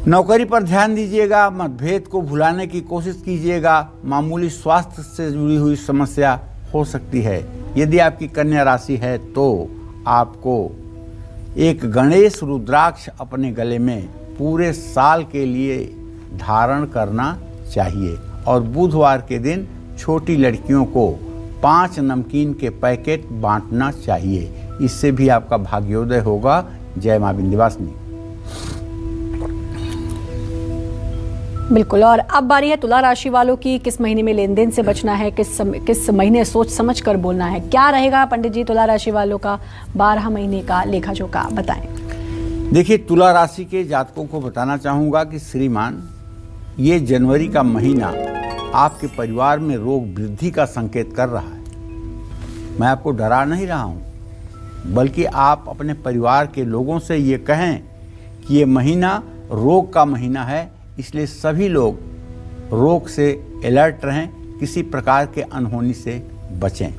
[SPEAKER 3] नौकरी पर ध्यान दीजिएगा। मतभेद को भुलाने की कोशिश कीजिएगा। मामूली स्वास्थ्य से जुड़ी हुई समस्या हो सकती है। यदि आपकी कन्या राशि है तो आपको एक गणेश रुद्राक्ष अपने गले में पूरे साल के लिए धारण करना चाहिए और बुधवार के दिन छोटी लड़कियों को 5 नमकीन के पैकेट बांटना चाहिए। इससे भी आपका भाग्योदय होगा। जय मां विंध्यवासिनी।
[SPEAKER 1] बिल्कुल। और अब बारी है तुला राशि वालों की। किस महीने में लेन देन से बचना है, किस महीने सोच समझ कर बोलना है, क्या रहेगा पंडित जी तुला राशि वालों का 12 महीने का लेखा जोखा बताएं।
[SPEAKER 3] देखिए, तुला राशि के जातकों को बताना चाहूंगा कि श्रीमान, ये जनवरी का महीना आपके परिवार में रोग वृद्धि का संकेत कर रहा है। मैं आपको डरा नहीं रहा हूं, बल्कि आप अपने परिवार के लोगों से ये कहें कि ये महीना रोग का महीना है, इसलिए सभी लोग रोग से अलर्ट रहें, किसी प्रकार के अनहोनी से बचें।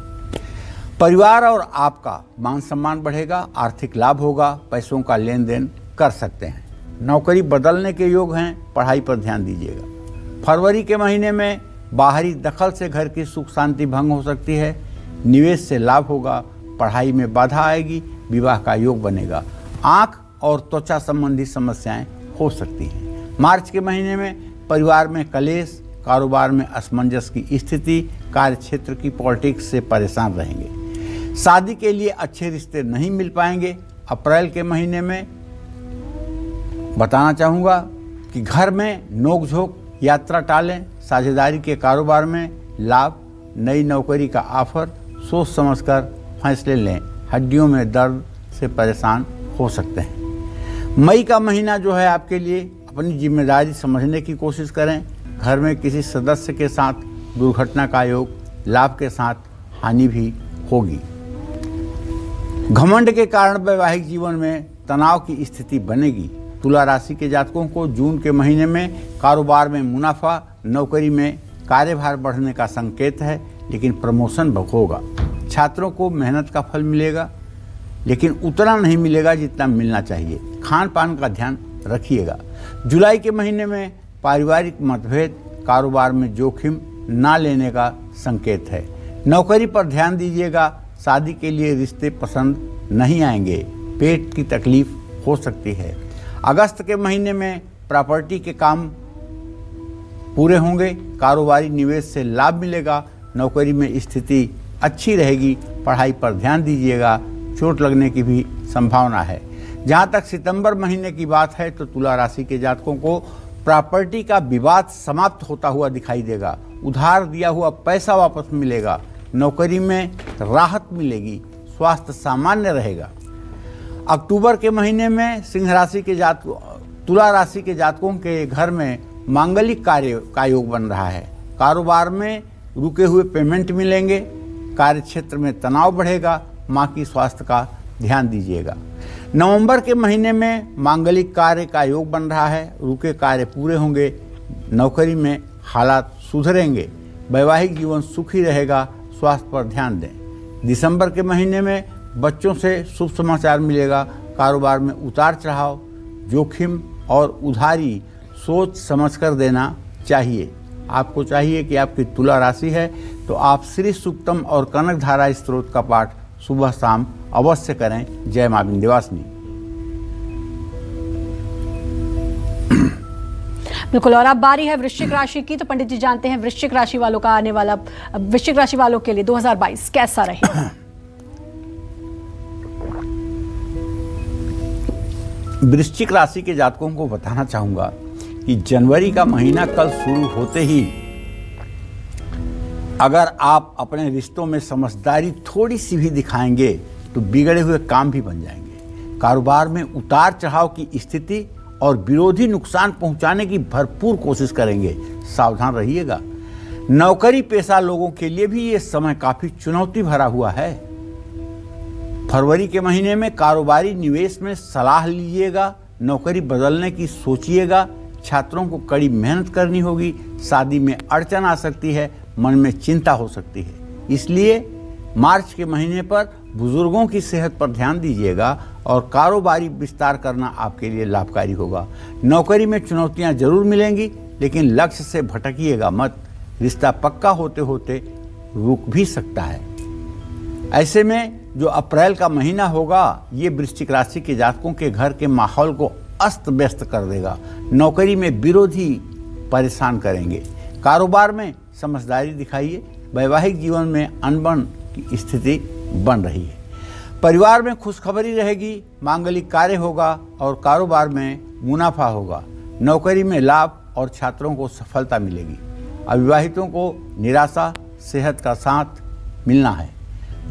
[SPEAKER 3] परिवार और आपका मान सम्मान बढ़ेगा, आर्थिक लाभ होगा, पैसों का लेन देन कर सकते हैं। नौकरी बदलने के योग हैं, पढ़ाई पर ध्यान दीजिएगा। फरवरी के महीने में बाहरी दखल से घर की सुख शांति भंग हो सकती है। निवेश से लाभ होगा, पढ़ाई में बाधा आएगी, विवाह का योग बनेगा। आंख और त्वचा संबंधी समस्याएं हो सकती हैं। मार्च के महीने में परिवार में कलेश, कारोबार में असमंजस की स्थिति, कार्य क्षेत्र की पॉलिटिक्स से परेशान रहेंगे। शादी के लिए अच्छे रिश्ते नहीं मिल पाएंगे। अप्रैल के महीने में बताना चाहूँगा कि घर में नोकझोंक, यात्रा टालें। साझेदारी के कारोबार में लाभ, नई नौकरी का ऑफर, सोच समझकर फैसले लें। हड्डियों में दर्द से परेशान हो सकते हैं। मई का महीना जो है आपके लिए अपनी जिम्मेदारी समझने की कोशिश करें। घर में किसी सदस्य के साथ दुर्घटना का योग, लाभ के साथ हानि भी होगी। घमंड के कारण वैवाहिक जीवन में तनाव की स्थिति बनेगी। तुला राशि के जातकों को जून के महीने में कारोबार में मुनाफा, नौकरी में कार्यभार बढ़ने का संकेत है, लेकिन प्रमोशन होगा। छात्रों को मेहनत का फल मिलेगा, लेकिन उतना नहीं मिलेगा जितना मिलना चाहिए। खान पान का ध्यान रखिएगा। जुलाई के महीने में पारिवारिक मतभेद, कारोबार में जोखिम ना लेने का संकेत है। नौकरी पर ध्यान दीजिएगा। शादी के लिए रिश्ते पसंद नहीं आएंगे। पेट की तकलीफ हो सकती है। अगस्त के महीने में प्रॉपर्टी के काम पूरे होंगे। कारोबारी निवेश से लाभ मिलेगा। नौकरी में स्थिति अच्छी रहेगी। पढ़ाई पर ध्यान दीजिएगा। चोट लगने की भी संभावना है। जहां तक सितंबर महीने की बात है तो तुला राशि के जातकों को प्रॉपर्टी का विवाद समाप्त होता हुआ दिखाई देगा। उधार दिया हुआ पैसा वापस मिलेगा। नौकरी में राहत मिलेगी। स्वास्थ्य सामान्य रहेगा। अक्टूबर के महीने में तुला राशि के जातकों के घर में मांगलिक कार्य का योग बन रहा है। कारोबार में रुके हुए पेमेंट मिलेंगे। कार्य क्षेत्र में तनाव बढ़ेगा। मां की स्वास्थ्य का ध्यान दीजिएगा। नवंबर के महीने में मांगलिक कार्य का योग बन रहा है। रुके कार्य पूरे होंगे। नौकरी में हालात सुधरेंगे। वैवाहिक जीवन सुखी रहेगा। स्वास्थ्य पर ध्यान दें। दिसंबर के महीने में बच्चों से शुभ समाचार मिलेगा। कारोबार में उतार चढ़ाव, जोखिम और उधारी सोच समझकर देना चाहिए। आपको चाहिए कि आपकी तुला राशि है तो आप श्री सूक्तम और कनक धारा स्त्रोत का पाठ सुबह शाम अवश्य करें। जय मां विंध्यवासिनी।
[SPEAKER 1] बिल्कुल। और अब बारी है वृश्चिक राशि की। तो पंडित जी जानते हैं वृश्चिक राशि वालों का आने वाला, वृश्चिक राशि वालों के लिए 2022 कैसा रहेगा?
[SPEAKER 3] वृश्चिक राशि के जातकों को बताना चाहूंगा कि जनवरी का महीना कल शुरू होते ही अगर आप अपने रिश्तों में समझदारी थोड़ी सी भी दिखाएंगे तो बिगड़े हुए काम भी बन जाएंगे। कारोबार में उतार चढ़ाव की स्थिति और विरोधी नुकसान पहुंचाने की भरपूर कोशिश करेंगे। सावधान रहिएगा। नौकरी पेशा लोगों के लिए भी ये समय काफी चुनौती भरा हुआ है। फरवरी के महीने में कारोबारी निवेश में सलाह लीजिएगा। नौकरी बदलने की सोचिएगा। छात्रों को कड़ी मेहनत करनी होगी। शादी में अड़चन आ सकती है। मन में चिंता हो सकती है। इसलिए मार्च के महीने पर बुजुर्गों की सेहत पर ध्यान दीजिएगा और कारोबारी विस्तार करना आपके लिए लाभकारी होगा। नौकरी में चुनौतियां जरूर मिलेंगी, लेकिन लक्ष्य से भटकिएगा मत। रिश्ता पक्का होते होते रुक भी सकता है। ऐसे में जो अप्रैल का महीना होगा ये वृश्चिक राशि के जातकों के घर के माहौल को अस्त व्यस्त कर देगा। नौकरी में विरोधी परेशान करेंगे। कारोबार में समझदारी दिखाइए। वैवाहिक जीवन में अनबन की स्थिति बन रही है। परिवार में खुशखबरी रहेगी। मांगलिक कार्य होगा और कारोबार में मुनाफा होगा। नौकरी में लाभ और छात्रों को सफलता मिलेगी। अविवाहितों को निराशा, सेहत का साथ मिलना है।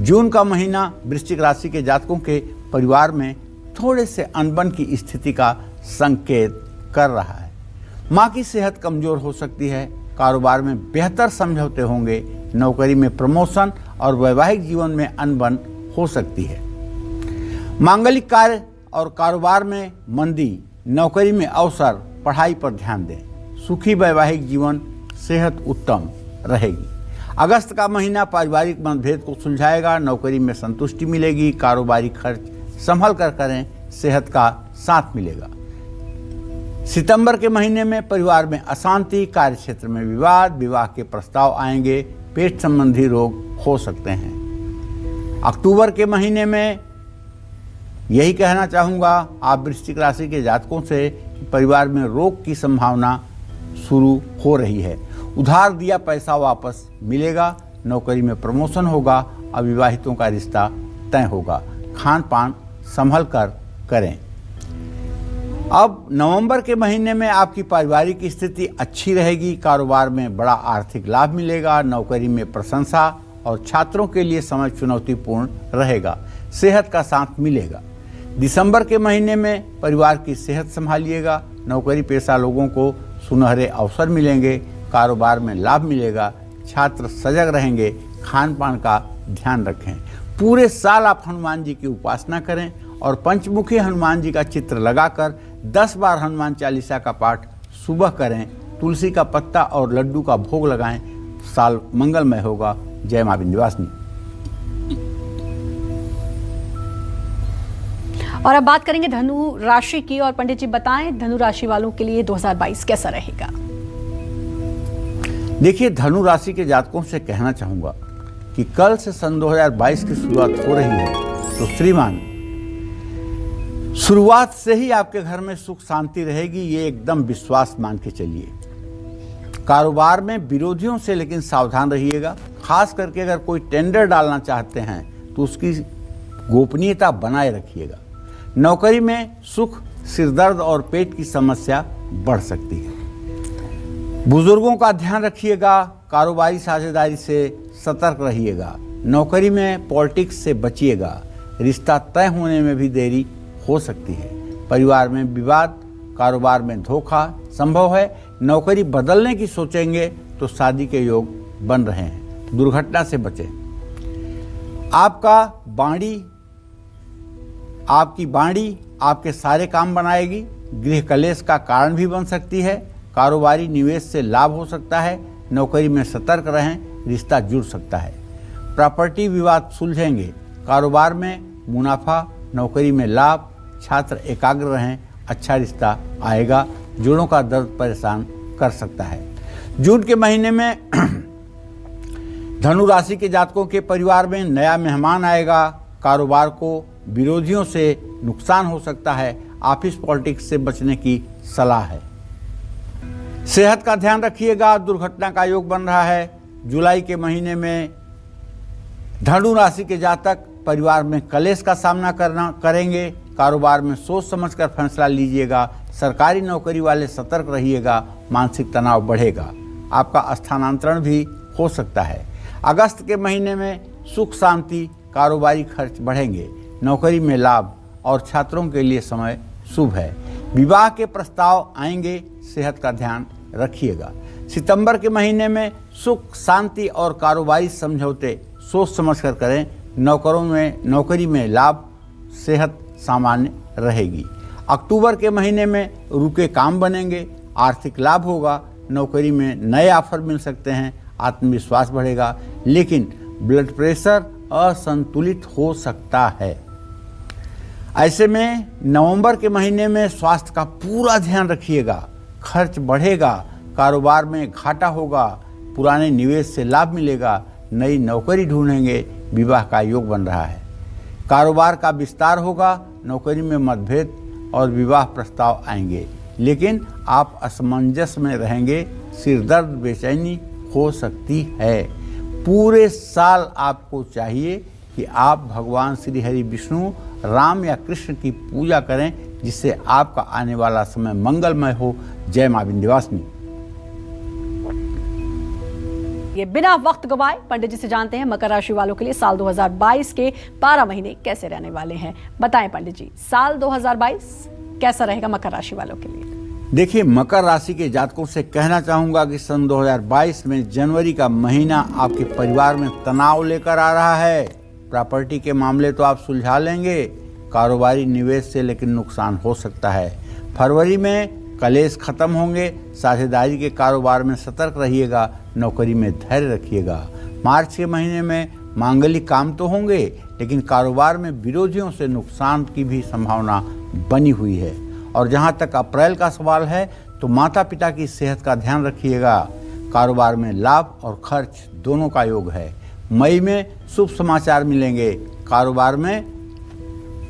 [SPEAKER 3] जून का महीना वृश्चिक राशि के जातकों के परिवार में थोड़े से अनबन की स्थिति का संकेत कर रहा है। मां की सेहत कमजोर हो सकती है। कारोबार में बेहतर समझौते होंगे। नौकरी में प्रमोशन और वैवाहिक जीवन में अनबन हो सकती है। मांगलिक कार्य और कारोबार में मंदी, नौकरी में अवसर, पढ़ाई पर ध्यान दें। सुखी वैवाहिक जीवन, सेहत उत्तम रहेगी। अगस्त का महीना पारिवारिक मतभेद को सुलझाएगा। नौकरी में संतुष्टि मिलेगी। कारोबारी खर्च संभल कर करें। सेहत का साथ मिलेगा। सितंबर के महीने में परिवार में अशांति, कार्य क्षेत्र में विवाद, विवाह के प्रस्ताव आएंगे। पेट संबंधी रोग हो सकते हैं। अक्टूबर के महीने में यही कहना चाहूँगा आप वृश्चिक राशि के जातकों से कि परिवार में रोग की संभावना शुरू हो रही है। उधार दिया पैसा वापस मिलेगा, नौकरी में प्रमोशन होगा, अविवाहितों का रिश्ता तय होगा। खान पान संभल कर करें। अब नवंबर के महीने में आपकी पारिवारिक स्थिति अच्छी रहेगी, कारोबार में बड़ा आर्थिक लाभ मिलेगा, नौकरी में प्रशंसा और छात्रों के लिए समय चुनौतीपूर्ण रहेगा, सेहत का साथ मिलेगा। दिसंबर के महीने में परिवार की सेहत संभालिएगा, नौकरी पेशा लोगों को सुनहरे अवसर मिलेंगे, कारोबार में लाभ मिलेगा, छात्र सजग रहेंगे, खान पान का ध्यान रखें। पूरे साल आप हनुमान जी की उपासना करें और पंचमुखी हनुमान जी का चित्र लगाकर 10 बार हनुमान चालीसा का पाठ सुबह करें, तुलसी का पत्ता और लड्डू का भोग लगाएं, साल मंगलमय होगा। जय मां विंध्यवासिनी।
[SPEAKER 1] और अब बात करेंगे धनु राशि की, और पंडित जी बताएं धनु राशि वालों के लिए 2022 कैसा रहेगा।
[SPEAKER 3] देखिए, धनु राशि के जातकों से कहना चाहूंगा कि कल से सन 2022 की शुरुआत हो रही है, तो श्रीमान शुरुआत से ही आपके घर में सुख शांति रहेगी, ये एकदम विश्वास मान के चलिए। कारोबार में विरोधियों से लेकिन सावधान रहिएगा, खास करके अगर कोई टेंडर डालना चाहते हैं तो उसकी गोपनीयता बनाए रखिएगा। नौकरी में सुख, सिरदर्द और पेट की समस्या बढ़ सकती है। बुजुर्गों का ध्यान रखिएगा, कारोबारी साझेदारी से सतर्क रहिएगा, नौकरी में पॉलिटिक्स से बचिएगा, रिश्ता तय होने में भी देरी हो सकती है। परिवार में विवाद, कारोबार में धोखा संभव है। नौकरी बदलने की सोचेंगे तो शादी के योग बन रहे हैं, दुर्घटना से बचें। आपकी बाणी आपके सारे काम बनाएगी, गृह कलेश का कारण भी बन सकती है। कारोबारी निवेश से लाभ हो सकता है, नौकरी में सतर्क रहें, रिश्ता जुड़ सकता है। प्रॉपर्टी विवाद सुलझेंगे, कारोबार में मुनाफा, नौकरी में लाभ, छात्र एकाग्र रहें, अच्छा रिश्ता आएगा। जोड़ों का दर्द परेशान कर सकता है। जून के महीने में धनु राशि के जातकों के परिवार में नया मेहमान आएगा, कारोबार को विरोधियों से नुकसान हो सकता है, ऑफिस पॉलिटिक्स से बचने की सलाह है। सेहत का ध्यान रखिएगा, दुर्घटना का योग बन रहा है। जुलाई के महीने में धनु राशि के जातक परिवार में कलेश का सामना करेंगे, कारोबार में सोच समझकर फैसला लीजिएगा, सरकारी नौकरी वाले सतर्क रहिएगा, मानसिक तनाव बढ़ेगा, आपका स्थानांतरण भी हो सकता है। अगस्त के महीने में सुख शांति, कारोबारी खर्च बढ़ेंगे, नौकरी में लाभ और छात्रों के लिए समय शुभ है। विवाह के प्रस्ताव आएंगे, सेहत का ध्यान रखिएगा। सितंबर के महीने में सुख शांति और कारोबारी समझौते सोच समझकर करें, नौकरी में लाभ, सेहत सामान्य रहेगी। अक्टूबर के महीने में रुके काम बनेंगे, आर्थिक लाभ होगा, नौकरी में नए ऑफर मिल सकते हैं, आत्मविश्वास बढ़ेगा, लेकिन ब्लड प्रेशर असंतुलित हो सकता है। ऐसे में नवंबर के महीने में स्वास्थ्य का पूरा ध्यान रखिएगा, खर्च बढ़ेगा, कारोबार में घाटा होगा, पुराने निवेश से लाभ मिलेगा, नई नौकरी ढूंढेंगे, विवाह का योग बन रहा है। कारोबार का विस्तार होगा, नौकरी में मतभेद और विवाह प्रस्ताव आएंगे, लेकिन आप असमंजस में रहेंगे, सिरदर्द बेचैनी हो सकती है। पूरे साल आपको चाहिए कि आप भगवान श्री हरि विष्णु, राम या कृष्ण की पूजा करें, जिससे आपका आने वाला समय मंगलमय हो। जय मां विंध्यवासिनी।
[SPEAKER 1] ये बिना वक्त गवाए पंडित जी से जानते हैं मकर राशि वालों के लिए साल 2022 के 12 महीने कैसे रहने वाले हैं। बताएं पंडित जी, साल 2022 कैसा रहेगा मकर राशि वालों के लिए।
[SPEAKER 3] देखिए, मकर राशि के जातकों से कहना चाहूंगा कि सन 2022 में जनवरी का महीना आपके परिवार में तनाव लेकर आ रहा है। प्रॉपर्टी के मामले तो आप सुलझा लेंगे, कारोबारी निवेश से लेकिन नुकसान हो सकता है। फरवरी में कलेश खत्म होंगे, साझेदारी के कारोबार में सतर्क रहिएगा, नौकरी में धैर्य रखिएगा। मार्च के महीने में मांगलिक काम तो होंगे, लेकिन कारोबार में विरोधियों से नुकसान की भी संभावना बनी हुई है। और जहाँ तक अप्रैल का सवाल है, तो माता पिता की सेहत का ध्यान रखिएगा, कारोबार में लाभ और खर्च दोनों का योग है। मई में शुभ समाचार मिलेंगे, कारोबार में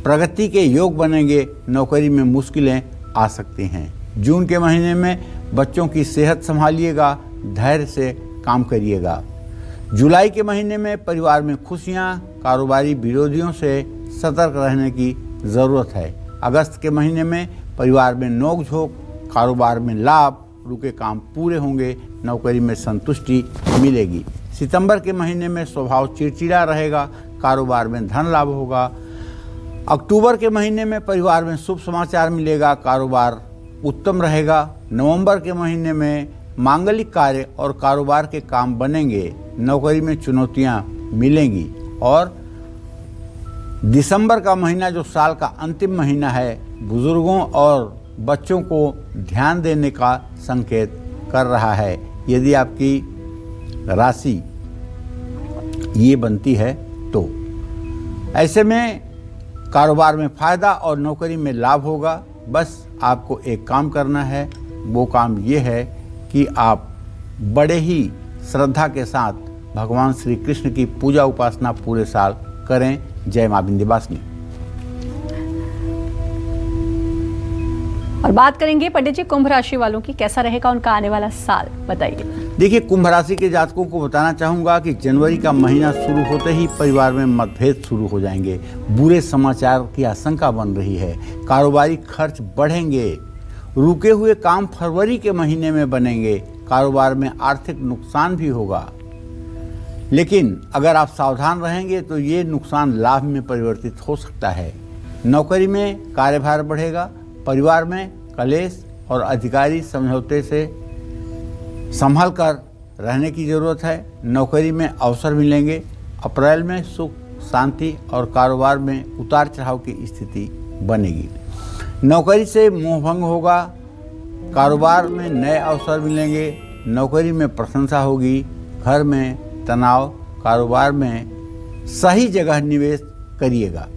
[SPEAKER 3] प्रगति के योग बनेंगे, नौकरी में मुश्किलें आ सकती हैं। जून के महीने में बच्चों की सेहत संभालिएगा, धैर्य से काम करिएगा। जुलाई के महीने में परिवार में खुशियां, कारोबारी विरोधियों से सतर्क रहने की ज़रूरत है। अगस्त के महीने में परिवार में नोकझोंक, कारोबार में लाभ, रुके काम पूरे होंगे, नौकरी में संतुष्टि मिलेगी। सितंबर के महीने में स्वभाव चिड़चिड़ा रहेगा, कारोबार में धन लाभ होगा। अक्टूबर के महीने में परिवार में शुभ समाचार मिलेगा, कारोबार उत्तम रहेगा। नवंबर के महीने में मांगलिक कार्य और कारोबार के काम बनेंगे, नौकरी में चुनौतियां मिलेंगी। और दिसंबर का महीना जो साल का अंतिम महीना है, बुजुर्गों और बच्चों को ध्यान देने का संकेत कर रहा है। यदि आपकी राशि ये बनती है तो ऐसे में कारोबार में फायदा और नौकरी में लाभ होगा। बस आपको एक काम करना है, वो काम ये है कि आप बड़े ही श्रद्धा के साथ भगवान श्री कृष्ण की पूजा उपासना पूरे साल करें। जय मां विंध्यवासिनी।
[SPEAKER 1] और बात करेंगे पंडित जी कुंभ राशि वालों की, कैसा रहेगा उनका आने वाला साल, बताइए।
[SPEAKER 3] देखिए, कुंभ राशि के जातकों को बताना चाहूंगा कि जनवरी का महीना शुरू होते ही परिवार में मतभेद शुरू हो जाएंगे। बुरे समाचार की आशंका बन रही है, कारोबारी खर्च बढ़ेंगे, रुके हुए काम फरवरी के महीने में बनेंगे, कारोबार में आर्थिक नुकसान भी होगा। लेकिन अगर आप सावधान रहेंगे तो ये नुकसान लाभ में परिवर्तित हो सकता है। नौकरी में कार्यभार बढ़ेगा, परिवार में कलेश और अधिकारी समझौते से संभल कर रहने की जरूरत है। नौकरी में अवसर मिलेंगे। अप्रैल में सुख, शांति और कारोबार में उतार चढ़ाव की स्थिति बनेगी। नौकरी से मोहभंग होगा, कारोबार में नए अवसर मिलेंगे, नौकरी में प्रशंसा होगी, घर में तनाव, कारोबार में सही जगह निवेश करिएगा।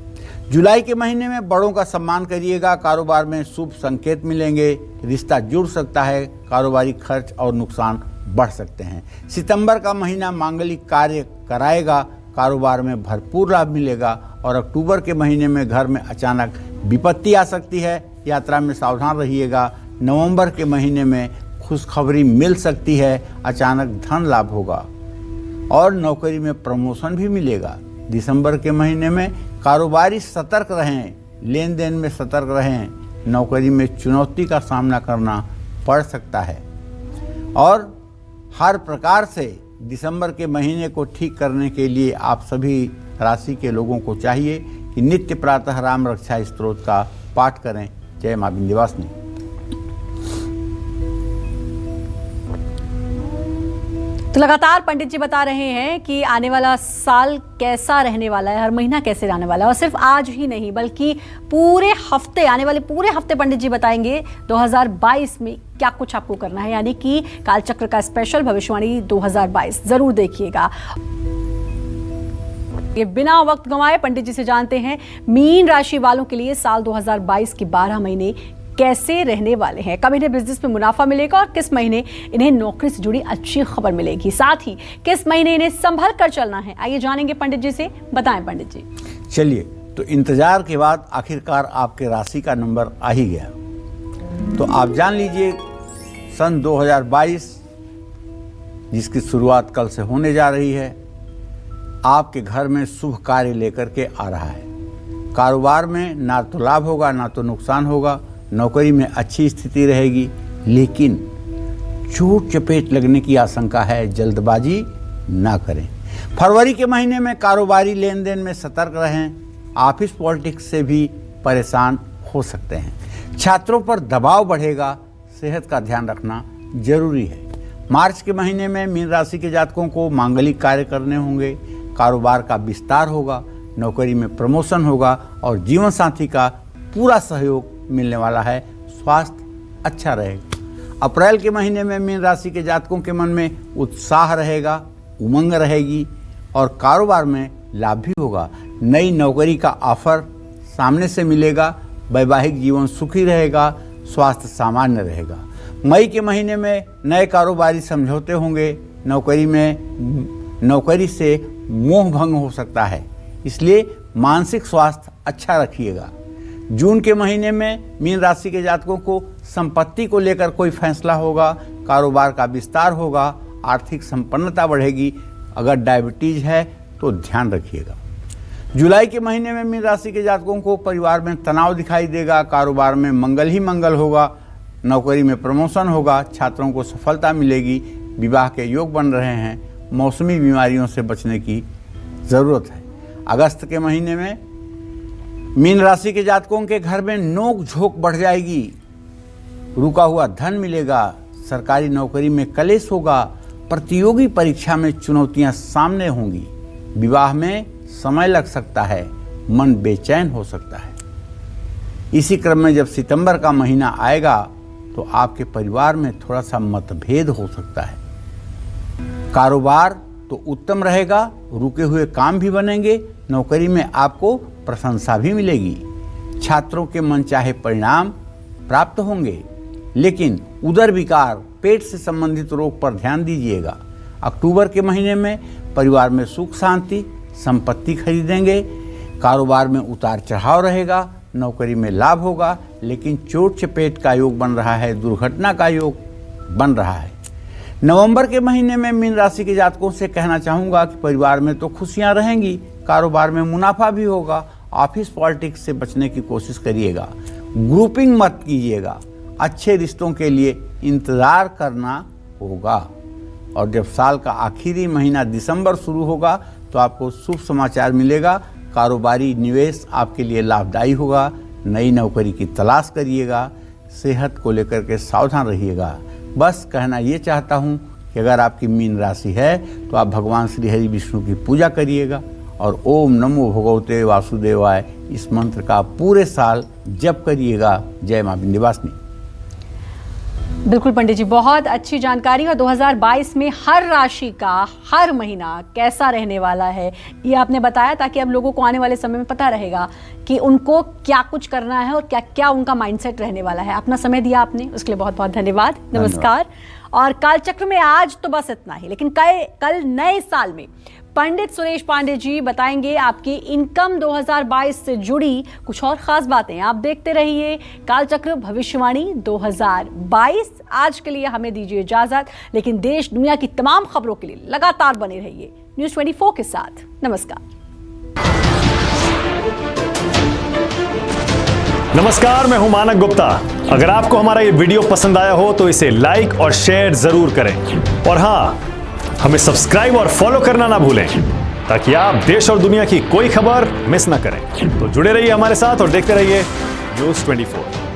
[SPEAKER 3] जुलाई के महीने में बड़ों का सम्मान करिएगा, कारोबार में शुभ संकेत मिलेंगे, रिश्ता जुड़ सकता है, कारोबारी खर्च और नुकसान बढ़ सकते हैं। सितंबर का महीना मांगलिक कार्य कराएगा, कारोबार में भरपूर लाभ मिलेगा। और अक्टूबर के महीने में घर में अचानक विपत्ति आ सकती है, यात्रा में सावधान रहिएगा। नवंबर के महीने में खुशखबरी मिल सकती है, अचानक धन लाभ होगा और नौकरी में प्रमोशन भी मिलेगा। दिसंबर के महीने में कारोबारी सतर्क रहें, लेन देन में सतर्क रहें, नौकरी में चुनौती का सामना करना पड़ सकता है। और हर प्रकार से दिसंबर के महीने को ठीक करने के लिए आप सभी राशि के लोगों को चाहिए कि नित्य प्रातः राम रक्षा स्तोत्र का पाठ करें। जय मां विंध्यवासिनी।
[SPEAKER 1] तो लगातार पंडित जी बता रहे हैं कि आने वाला साल कैसा रहने वाला है, हर महीना कैसे रहने वाला है। और सिर्फ आज ही नहीं बल्कि पूरे हफ्ते, आने वाले पूरे हफ्ते पंडित जी बताएंगे 2022 में क्या कुछ आपको करना है, यानी कि कालचक्र का स्पेशल भविष्यवाणी 2022 जरूर देखिएगा। ये बिना वक्त गंवाए पंडित जी से जानते हैं मीन राशि वालों के लिए साल 2022 के 12 महीने कैसे रहने वाले हैं, कब इन्हें बिजनेस में मुनाफा मिलेगा और किस महीने इन्हें नौकरी से जुड़ी अच्छी खबर मिलेगी, साथ ही किस महीने इन्हें संभल कर चलना है। आइए जानेंगे पंडित जी से, बताएं पंडित जी।
[SPEAKER 3] चलिए, तो इंतजार के बाद आखिरकार आपके राशि का नंबर आ ही गया। तो आप जान लीजिए सन 2022 जिसकी शुरुआत कल से होने जा रही है, आपके घर में शुभ कार्य लेकर के आ रहा है। कारोबार में ना तो लाभ होगा ना तो नुकसान होगा, नौकरी में अच्छी स्थिति रहेगी, लेकिन चोट चपेट लगने की आशंका है, जल्दबाजी ना करें। फरवरी के महीने में कारोबारी लेन देन में सतर्क रहें, ऑफिस पॉलिटिक्स से भी परेशान हो सकते हैं। छात्रों पर दबाव बढ़ेगा, सेहत का ध्यान रखना जरूरी है। मार्च के महीने में मीन राशि के जातकों को मांगलिक कार्य करने होंगे, कारोबार का विस्तार होगा, नौकरी में प्रमोशन होगा और जीवन साथी का पूरा सहयोग मिलने वाला है। स्वास्थ्य अच्छा रहेगा। अप्रैल के महीने में मीन राशि के जातकों के मन में उत्साह रहेगा, उमंग रहेगी और कारोबार में लाभ भी होगा। नई नौकरी का ऑफर सामने से मिलेगा, वैवाहिक जीवन सुखी रहेगा, स्वास्थ्य सामान्य रहेगा। मई के महीने में नए कारोबारी समझौते होंगे, नौकरी से मोह भंग हो सकता है, इसलिए मानसिक स्वास्थ्य अच्छा रखिएगा। जून के महीने में मीन राशि के जातकों को संपत्ति को लेकर कोई फैसला होगा, कारोबार का विस्तार होगा, आर्थिक संपन्नता बढ़ेगी। अगर डायबिटीज है तो ध्यान रखिएगा। जुलाई के महीने में मीन राशि के जातकों को परिवार में तनाव दिखाई देगा, कारोबार में मंगल ही मंगल होगा, नौकरी में प्रमोशन होगा, छात्रों को सफलता मिलेगी, विवाह के योग बन रहे हैं, मौसमी बीमारियों से बचने की ज़रूरत है। अगस्त के महीने में मीन राशि के जातकों के घर में नोक झोंक बढ़ जाएगी, रुका हुआ धन मिलेगा, सरकारी नौकरी में कलेश होगा, प्रतियोगी परीक्षा में चुनौतियां सामने होंगी, विवाह में समय लग सकता है, मन बेचैन हो सकता है। इसी क्रम में जब सितंबर का महीना आएगा तो आपके परिवार में थोड़ा सा मतभेद हो सकता है। कारोबार तो उत्तम रहेगा, रुके हुए काम भी बनेंगे, नौकरी में आपको प्रशंसा भी मिलेगी, छात्रों के मनचाहे परिणाम प्राप्त होंगे, लेकिन उदर विकार, पेट से संबंधित रोग पर ध्यान दीजिएगा। अक्टूबर के महीने में परिवार में सुख शांति, संपत्ति खरीदेंगे, कारोबार में उतार चढ़ाव रहेगा, नौकरी में लाभ होगा, लेकिन चोट चपेट का योग बन रहा है, दुर्घटना का योग बन रहा है। नवंबर के महीने में मीन राशि के जातकों से कहना चाहूँगा कि परिवार में तो खुशियाँ रहेंगी, कारोबार में मुनाफा भी होगा, ऑफिस पॉलिटिक्स से बचने की कोशिश करिएगा, ग्रुपिंग मत कीजिएगा, अच्छे रिश्तों के लिए इंतज़ार करना होगा। और जब साल का आखिरी महीना दिसंबर शुरू होगा तो आपको शुभ समाचार मिलेगा, कारोबारी निवेश आपके लिए लाभदायी होगा, नई नौकरी की तलाश करिएगा, सेहत को लेकर के सावधान रहिएगा। बस कहना ये चाहता हूँ कि अगर आपकी मीन राशि है तो आप भगवान श्री हरि विष्णु की पूजा करिएगा और ओम नमो भगवते वासुदेवाय इस मंत्र का पूरे साल जप करिएगा। जय मां विंध्यवासिनी।
[SPEAKER 1] बिल्कुल पंडित जी, बहुत अच्छी जानकारी। और 2022 में हर राशि का हर महीना कैसा रहने वाला है ये आपने बताया, ताकि अब लोगों को आने वाले समय में पता रहेगा कि उनको क्या कुछ करना है और क्या क्या उनका माइंडसेट रहने वाला है। अपना समय दिया आपने, उसके लिए बहुत बहुत धन्यवाद। नमस्कार। और कालचक्र में आज तो बस इतना ही, लेकिन कल नए साल में पंडित सुरेश पांडे जी बताएंगे आपकी इनकम 2022 से जुड़ी कुछ और खास बातें। आप देखते रहिए कालचक्र भविष्यवाणी 2022। आज के लिए हमें दीजिए इजाजत, लेकिन देश दुनिया की तमाम खबरों के लिए लगातार बने रहिए न्यूज़ 24 के साथ।
[SPEAKER 4] नमस्कार, मैं हूं मानक गुप्ता। अगर आपको हमारा ये वीडियो पसंद आया हो तो इसे लाइक और शेयर जरूर करें, और हाँ, हमें सब्सक्राइब और फॉलो करना ना भूलें, ताकि आप देश और दुनिया की कोई खबर मिस ना करें। तो जुड़े रहिए हमारे साथ और देखते रहिए न्यूज़ 24।